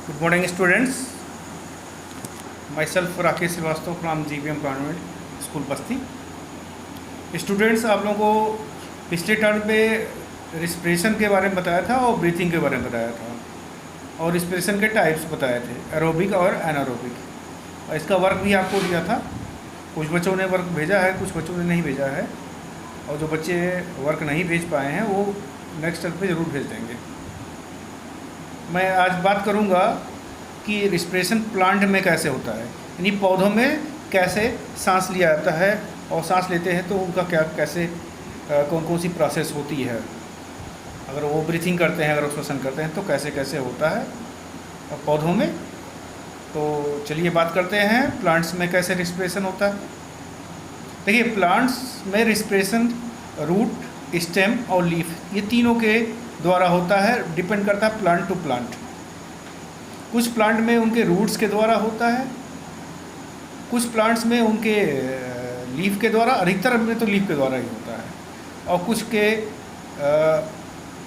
Good morning, students. Myself Rakesh Srivastava from GVM convent school Basti. Students, आप लोगों को पिछले टर्म पे रिस्पिरेशन के बारे में बताया था और ब्रीथिंग के बारे में बताया था और रिस्पिरेशन के टाइप्स बताए थे, एरोबिक और एनारोबिक। और इसका वर्क भी आपको दिया था। कुछ बच्चों ने वर्क भेजा है, कुछ बच्चों ने नहीं भेजा है, और जो बच्चे वर्क नहीं भेज पाए हैं वो नेक्स्ट टर्म पे ज़रूर भेज देंगे। मैं आज बात करूंगा कि रिस्पिरेशन प्लांट में कैसे होता है, यानी पौधों में कैसे सांस लिया जाता है, और सांस लेते हैं तो उनका क्या कैसे कौन कौन सी प्रोसेस होती है। अगर वो ब्रीथिंग करते हैं, अगर वो श्वसन करते हैं तो कैसे कैसे होता है पौधों में। तो चलिए बात करते हैं प्लांट्स में कैसे रिस्पिरेशन होता है। देखिए, प्लांट्स में रिस्पिरेशन रूट, स्टेम और लीफ, ये तीनों के द्वारा होता है। डिपेंड करता है प्लांट टू प्लांट। कुछ प्लांट में उनके रूट्स के द्वारा होता है, कुछ प्लांट्स में उनके लीफ के द्वारा, अधिकतर में तो लीफ के द्वारा ही होता है, और कुछ के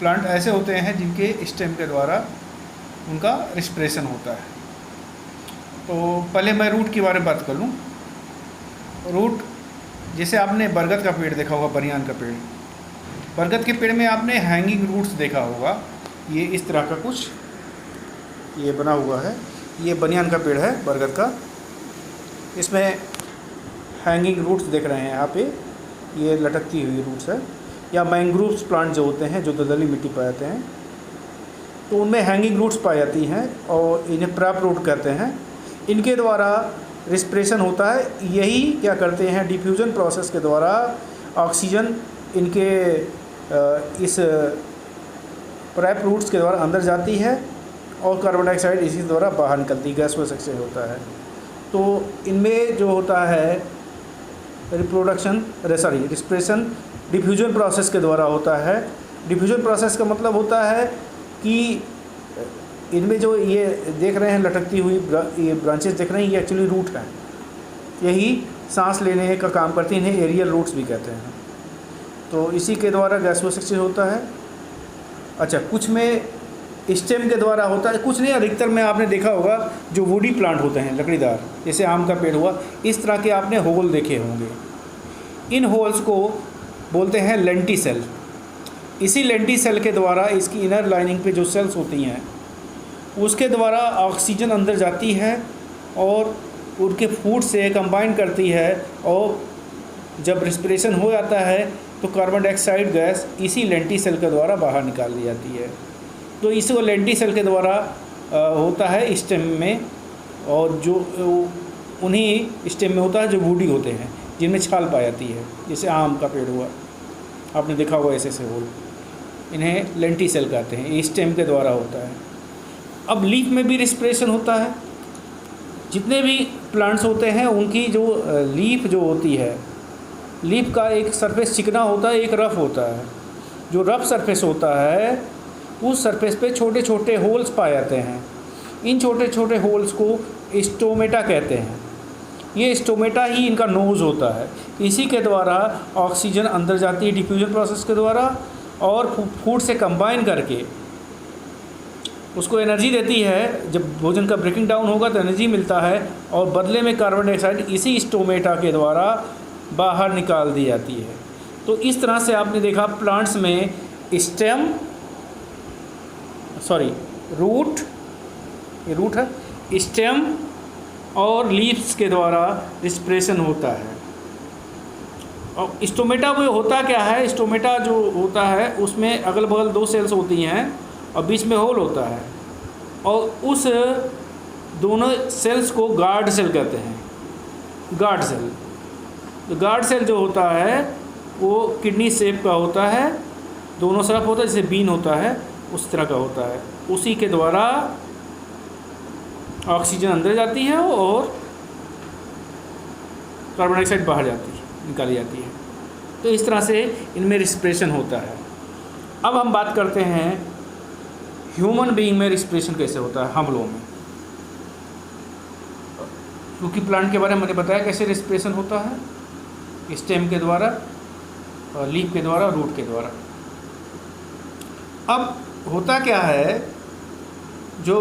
प्लांट ऐसे होते हैं जिनके स्टेम के द्वारा उनका रिस्पिरेशन होता है। तो पहले मैं रूट के बारे में बात कर लूँ। रूट, जैसे आपने बरगद का पेड़ देखा होगा, बनियान का पेड़, बरगद के पेड़ में आपने हैंगिंग रूट्स देखा होगा। ये इस तरह का कुछ ये बना हुआ है। ये बनियान का पेड़ है बरगद का, इसमें हैंगिंग रूट्स देख रहे हैं यहाँ पे, ये लटकती हुई रूट्स है। या मैंग्रोव्स प्लांट जो होते हैं, जो दलदली मिट्टी पाए जाते हैं, तो उनमें हैंगिंग रूट्स पाई जाती हैं और इन्हें प्रैप रूट कहते हैं। इनके द्वारा रिस्पिरेशन होता है। यही क्या करते हैं, डिफ्यूजन प्रोसेस के द्वारा ऑक्सीजन इनके इस प्रैप रूट्स के द्वारा अंदर जाती है और कार्बन डाइऑक्साइड इसी द्वारा बाहर निकलती है, गैस से होता है। तो इनमें जो होता है रिस्पिरेशन डिफ्यूजन प्रोसेस के द्वारा होता है। डिफ्यूजन प्रोसेस का मतलब होता है कि इनमें जो ये देख रहे हैं लटकती हुई ये ब्रांचेस देख रहे हैं, ये एक्चुअली रूट हैं। यही सांस लेने का काम करती हैं, इन्हें एरियल रूट्स भी कहते हैं। तो इसी के द्वारा गैसोस एक्सचेंज होता है। अच्छा, कुछ में स्टेम के द्वारा होता है, कुछ नहीं। अधिकतर में आपने देखा होगा जो वुडी प्लांट होते हैं, लकड़ीदार, जैसे आम का पेड़ हुआ, इस तरह के आपने होल देखे होंगे। इन होल्स को बोलते हैं लेंटिसेल। इसी लेंटिसेल के द्वारा इसकी इनर लाइनिंग पे जो सेल्स होती हैं उसके द्वारा ऑक्सीजन अंदर जाती है और उनके फूड से कंबाइन करती है, और जब रिस्पिरेशन हो जाता है तो कार्बन डाइऑक्साइड गैस इसी लेंटिसेल के द्वारा बाहर निकाल दी जाती है। तो इसको लेंटिसेल के द्वारा होता है स्टेम में, और जो उन्हीं स्टेम में होता है जो वुडी होते हैं, जिनमें छाल पाई जाती है, जैसे आम का पेड़ हुआ, आपने देखा होगा ऐसे होल, इन्हें लेंटिसेल कहते हैं। ये स्टेम के द्वारा होता है। अब लीफ में भी रिस्पिरेशन होता है। जितने भी प्लांट्स होते हैं उनकी जो लीफ जो होती है, लीफ का एक सरफेस चिकना होता है, एक रफ होता है। जो रफ सरफेस होता है उस सरफेस पे छोटे छोटे होल्स पाए जाते हैं। इन छोटे छोटे होल्स को स्टोमेटा कहते हैं। ये स्टोमेटा ही इनका नोज़ होता है। इसी के द्वारा ऑक्सीजन अंदर जाती है डिफ्यूजन प्रोसेस के द्वारा, और फूड से कंबाइन करके उसको एनर्जी देती है। जब भोजन का ब्रेकिंग डाउन होगा तो एनर्जी मिलता है, और बदले में कार्बन डाइऑक्साइड इसी स्टोमेटा के द्वारा बाहर निकाल दी जाती है। तो इस तरह से आपने देखा प्लांट्स में रूट, ये रूट है, स्टेम और लीव्स के द्वारा रिस्पिरेशन होता है। और स्टोमेटा में होता क्या है, स्टोमेटा जो होता है उसमें अगल बगल दो सेल्स होती हैं और बीच में होल होता है, और उस दोनों सेल्स को गार्ड सेल कहते हैं। गार्ड सेल, तो गार्ड सेल जो होता है वो किडनी शेप का होता है, दोनों तरफ होता है, जैसे बीन होता है उस तरह का होता है। उसी के द्वारा ऑक्सीजन अंदर जाती है और कार्बन डाइऑक्साइड बाहर जाती है, निकाली जाती है। तो इस तरह से इनमें रिस्पिरेशन होता है। अब हम बात करते हैं ह्यूमन बीइंग में रिस्पिरेशन कैसे होता है हम लोगों में। क्योंकि प्लांट के बारे में मैंने बताया कैसे रिस्पिरेशन होता है, स्टेम के द्वारा, लीफ के द्वारा, रूट के द्वारा। अब होता क्या है, जो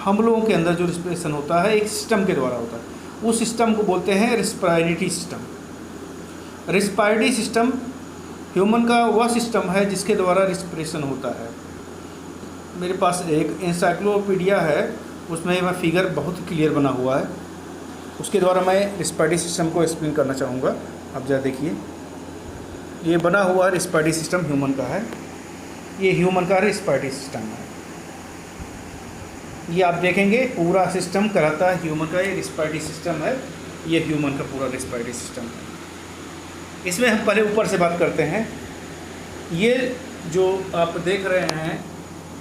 हम लोगों के अंदर जो रिस्पिरेशन होता है एक सिस्टम के द्वारा होता है, उस सिस्टम को बोलते हैं respiratory system. Respiratory system human का वह सिस्टम है जिसके द्वारा रिस्पिरेशन होता है। मेरे पास एक एनसाइक्लोपीडिया है, उसमें वह फिगर बहुत क्लियर बना हुआ है, उसके द्वारा मैं रिस्पायरेटरी सिस्टम को एक्सप्लेन करना चाहूँगा। आप जरा देखिए, ये बना हुआ रिस्पायरेटरी सिस्टम ह्यूमन का है, ये ह्यूमन का रिस्पायरेटरी सिस्टम है। ये आप देखेंगे पूरा सिस्टम कहलाता है ह्यूमन का, ये रिस्पायरेटरी सिस्टम है, ये ह्यूमन का पूरा रिस्पायरेटरी सिस्टम है। इसमें हम पहले ऊपर से बात करते हैं। ये जो आप देख रहे हैं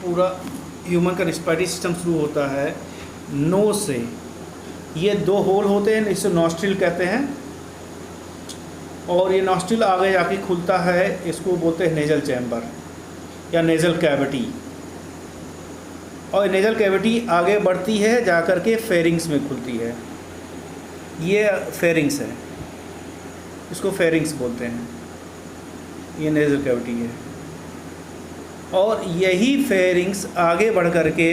पूरा ह्यूमन का रिस्पायरेटरी सिस्टम शुरू होता है नोज से। ये 2 होल होते हैं, इसे नॉस्ट्रिल कहते हैं, और ये नॉस्ट्रिल आगे जाके खुलता है, इसको बोलते हैं नेजल चैम्बर या नेजल कैविटी। और नेजल कैविटी आगे बढ़ती है जा कर के फेरिंग्स में खुलती है, ये फेरिंग्स है, इसको फेरिंग्स बोलते हैं, ये नेजल कैविटी है। और यही फेरिंग्स आगे बढ़ कर के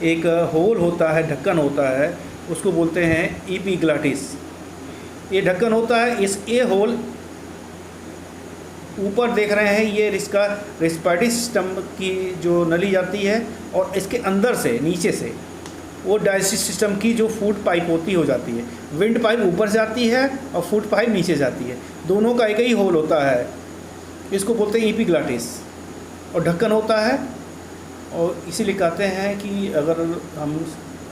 एक होल होता है, ढक्कन होता है, उसको बोलते हैं एपिग्लॉटिस। ये ढक्कन होता है, इस ए होल ऊपर देख रहे हैं, ये इसका रिस्पायरेटरी सिस्टम की जो नली जाती है, और इसके अंदर से नीचे से वो डाइजेस्टिव सिस्टम की जो फूड पाइप होती हो जाती है। विंड पाइप ऊपर से आती है और फूड पाइप नीचे जाती है, दोनों का एक ही होल होता है, इसको बोलते हैं एपिग्लॉटिस। और ढक्कन होता है, और इसीलिए कहते हैं कि अगर हम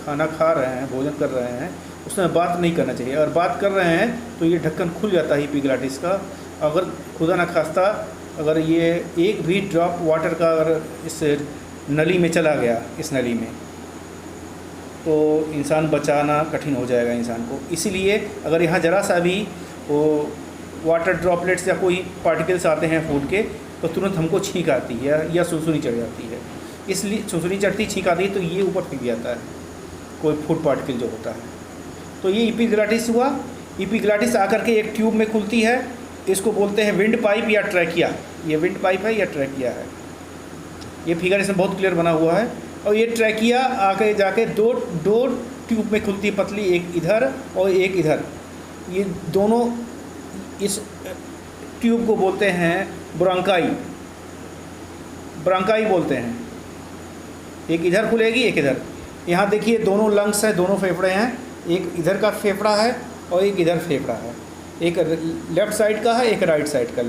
खाना खा रहे हैं, भोजन कर रहे हैं, उसमें बात नहीं करना चाहिए। अगर बात कर रहे हैं तो ये ढक्कन खुल जाता है एपिग्लॉटिस का। अगर खुदा न खास्ता अगर ये एक भी ड्रॉप वाटर का अगर इस नली में चला गया, इस नली में, तो इंसान बचाना कठिन हो जाएगा इंसान को। इसीलिए अगर यहाँ ज़रा सा भी वो वाटर ड्रॉपलेट्स या कोई पार्टिकल्स आते हैं फूड के, तो तुरंत हमको छींक आती है या सुनसुनी चढ़ जाती है। इसलिए सुनसुनी चढ़ती, छींक आती है, तो ये ऊपर फेंक जाता है कोई फूड पार्टिकल जो होता है। तो ये एपिग्लॉटिस हुआ। एपिग्लॉटिस आकर के एक ट्यूब में खुलती है, इसको बोलते हैं विंड पाइप या ट्रैकिया। ये विंड पाइप है या ट्रैकिया है, ये फिगर इसमें बहुत क्लियर बना हुआ है। और ये ट्रैकिया आके जाके दो ट्यूब में खुलती है, पतली, एक इधर और एक इधर। ये दोनों इस ट्यूब को बोलते हैं ब्रोंकाई, ब्रोंकाई बोलते हैं। एक इधर खुलेगी, एक इधर। यहाँ देखिए दोनों लंग्स हैं, दोनों फेफड़े हैं, एक इधर का फेफड़ा है और एक इधर फेफड़ा है, एक लेफ़्ट साइड का है, एक राइट साइड का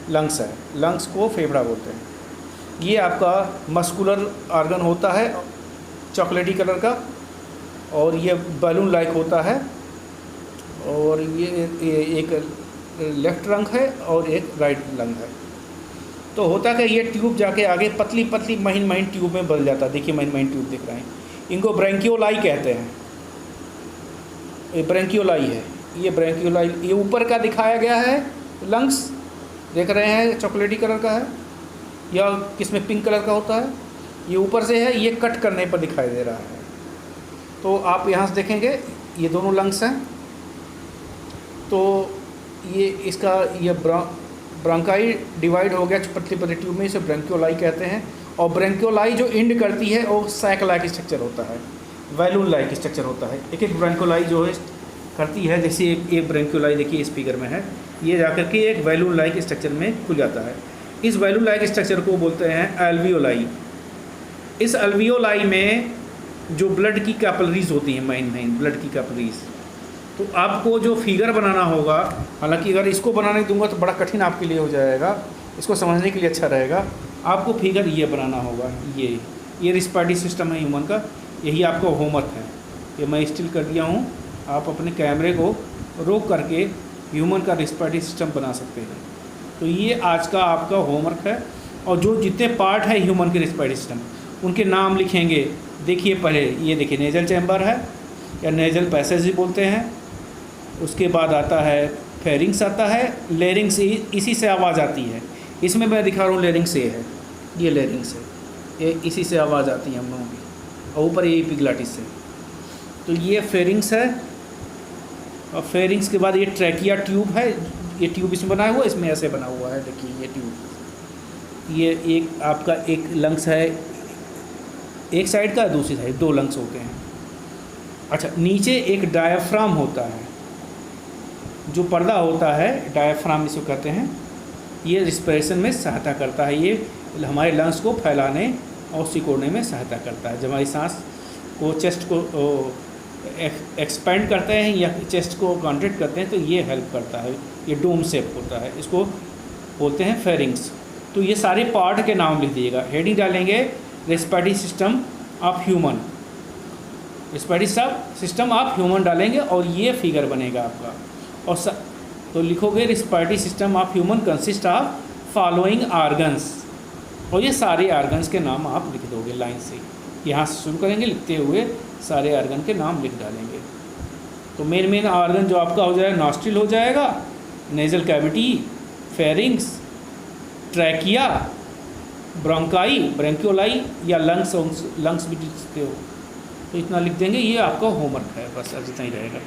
लंग्स है। लंग्स को फेफड़ा बोलते हैं। ये आपका मस्कुलर ऑर्गन होता है चॉकलेटी कलर का, और ये बैलून लाइक होता है, और ये एक लेफ़्ट लंग है और एक राइट लंग है। तो होता कि ये ट्यूब जाके आगे पतली पतली महीन महीन ट्यूब में बदल जाता है। देखिए महीन महीन ट्यूब दिख रहे हैं, इनको ब्रैंकियोलाई कहते हैं। ये ब्रैंकियोलाई है, ये ब्रैंकियोलाई। ये ऊपर का दिखाया गया है, लंग्स देख रहे हैं, चॉकलेटी कलर का है या किसमें पिंक कलर का होता है, ये ऊपर से है, ये कट करने पर दिखाई दे रहा है। तो आप यहाँ से देखेंगे ये दोनों लंग्स हैं। तो ये इसका ये ब्रोंकाई डिवाइड हो गया पतली पतली ट्यूब में, इसे ब्रैंकियोलाई कहते हैं। और ब्रैंकियोलाई जो इंड करती है वो सैक लाइक स्ट्रक्चर होता है, वैलून लाइक स्ट्रक्चर होता है। एक एक ब्रैंकियोलाई जो है करती है, जैसे एक ब्रैंकियोलाई देखिए इस फिगर में है, ये जाकर के एक वैलून लाइक स्ट्रक्चर में खुल जाता है। इस वैलून लाइक स्ट्रक्चर को बोलते हैं एल्वियोलाई। इस एल्वियोलाई में जो ब्लड की कैपिलरीज होती हैं, मेन ब्लड की कैपिलरीज, तो आपको जो फिगर बनाना होगा, हालांकि अगर इसको बनाने दूंगा तो बड़ा कठिन आपके लिए हो जाएगा, इसको समझने के लिए अच्छा रहेगा। आपको फिगर ये बनाना होगा, ये रिस्पायरेटरी सिस्टम है ह्यूमन का, यही आपका होमवर्क है। ये मैं स्टिल कर दिया हूँ, आप अपने कैमरे को रोक करके ह्यूमन का रिस्पायरेटरी सिस्टम बना सकते हैं। तो ये आज का आपका होमवर्क है। और जो जितने पार्ट है ह्यूमन के रिस्पायरेटरी सिस्टम, उनके नाम लिखेंगे। देखिए पहले ये देखिए नेजल चैम्बर है या नेजल पैसेज भी बोलते हैं, उसके बाद आता है फेरिंग्स आता है, लेरिंग्स इसी से आवाज़ आती है। इसमें मैं दिखा रहा हूँ लेरिंग्स ये है, ये लेरिंग्स है, ये इसी से आवाज़ आती है हम लोगों की, और ऊपर ये एपिग्लॉटिस है। तो ये फेरिंग्स है, और फेरिंग्स के बाद ये ट्रैकिया ट्यूब है, ये ट्यूब इसमें बनाया हुआ, इसमें ऐसे बना हुआ है, देखिए ये ट्यूब। ये एक आपका एक लंग्स है एक साइड का, दूसरी साइड, 2 लंग्स होते हैं। अच्छा, नीचे एक डायाफ्राम होता है, जो पर्दा होता है डायाफ्राम इसको कहते हैं। ये रिस्पिरेशन में सहायता करता है, ये हमारे लंग्स को फैलाने और सिकोड़ने में सहायता करता है। जब हमारी सांस को, चेस्ट को एक्सपेंड करते हैं या चेस्ट को कॉन्ट्रैक्ट करते हैं तो ये हेल्प करता है। ये डोम शेप होता है, इसको बोलते हैं फेरिंग्स। तो ये सारे पार्ट के नाम लिख दीजिएगा। हेडिंग डालेंगे respiratory system of human, respiratory system of human डालेंगे और ये फिगर बनेगा आपका। और तो लिखोगे respiratory system of human consist of following organs, और ये सारे आर्गन्स के नाम आप लिख दोगे लाइन से। यहाँ से शुरू करेंगे, लिखते हुए सारे आर्गन के नाम लिख डालेंगे। तो मेन आर्गन जो आपका हो जाएगा, नॉस्ट्रिल हो जाएगा, nasal cavity, pharynx, trachea, bronchi, bronchioles या लंग्स भी लिख सकते हो। तो इतना लिख देंगे, ये आपका होमवर्क है, बस अब इतना ही रहेगा।